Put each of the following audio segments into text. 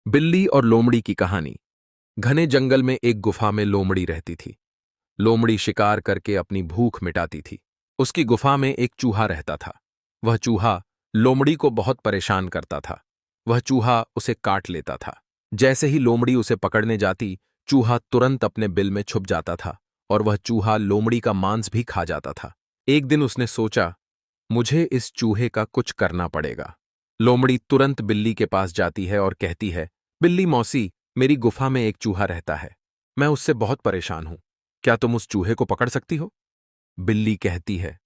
बिल्ली और लोमड़ी की कहानी। घने जंगल में एक गुफा में लोमड़ी रहती थी। लोमड़ी शिकार करके अपनी भूख मिटाती थी। उसकी गुफा में एक चूहा रहता था। वह चूहा लोमड़ी को बहुत परेशान करता था। वह चूहा उसे काट लेता था। जैसे ही लोमड़ी उसे पकड़ने जाती, चूहा तुरंत अपने बिल में छुप जाता था और वह चूहा लोमड़ी का मांस भी खा जाता था। एक दिन उसने सोचा, मुझे इस चूहे का कुछ करना पड़ेगा। लोमड़ी तुरंत बिल्ली के पास जाती है और कहती है, बिल्ली मौसी, मेरी गुफा में एक चूहा रहता है। मैं उससे बहुत परेशान हूं। क्या तुम उस चूहे को पकड़ सकती हो? बिल्ली कहती है,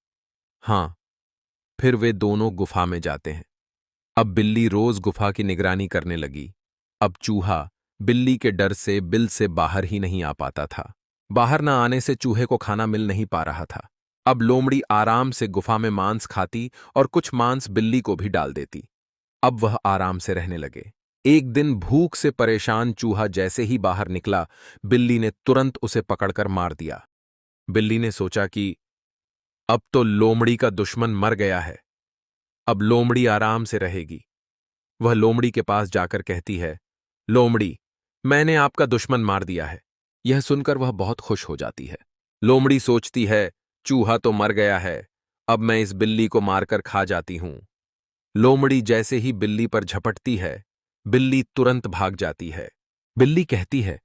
हाँ। फिर वे दोनों गुफा में जाते हैं। अब बिल्ली रोज गुफा की निगरानी करने लगी। अब चूहा बिल्ली के डर से बिल से बाहर ही नहीं आ पाता था। बाहर न आने से चूहे को खाना मिल नहीं पा रहा था। अब लोमड़ी आराम से गुफा में मांस खाती और कुछ मांस बिल्ली को भी डाल देती। अब वह आराम से रहने लगे। एक दिन भूख से परेशान चूहा जैसे ही बाहर निकला, बिल्ली ने तुरंत उसे पकड़कर मार दिया। बिल्ली ने सोचा कि अब तो लोमड़ी का दुश्मन मर गया है। अब लोमड़ी आराम से रहेगी। वह लोमड़ी के पास जाकर कहती है, लोमड़ी, मैंने आपका दुश्मन मार दिया है। यह सुनकर वह बहुत खुश हो जाती है। लोमड़ी सोचती है, चूहा तो मर गया है, अब मैं इस बिल्ली को मारकर खा जाती हूं। लोमड़ी जैसे ही बिल्ली पर झपटती है, बिल्ली तुरंत भाग जाती है। बिल्ली कहती है,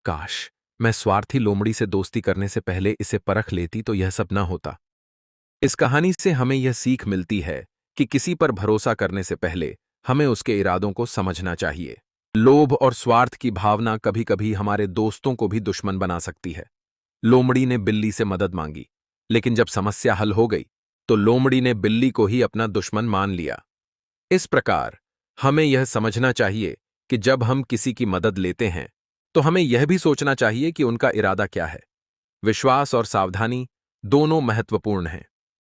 काश मैं स्वार्थी लोमड़ी से दोस्ती करने से पहले इसे परख लेती तो यह सब न होता। इस कहानी से हमें यह सीख मिलती है कि किसी पर भरोसा करने से पहले हमें उसके इरादों को समझना चाहिए। लोभ और स्वार्थ की भावना कभी-कभी हमारे दोस्तों को भी दुश्मन बना सकती है। लोमड़ी ने बिल्ली से मदद मांगी, लेकिन जब समस्या हल हो गई, तो लोमड़ी ने बिल्ली को ही अपना दुश्मन मान लिया। इस प्रकार हमें यह समझना चाहिए कि जब हम किसी की मदद लेते हैं, तो हमें यह भी सोचना चाहिए कि उनका इरादा क्या है। विश्वास और सावधानी दोनों महत्वपूर्ण हैं।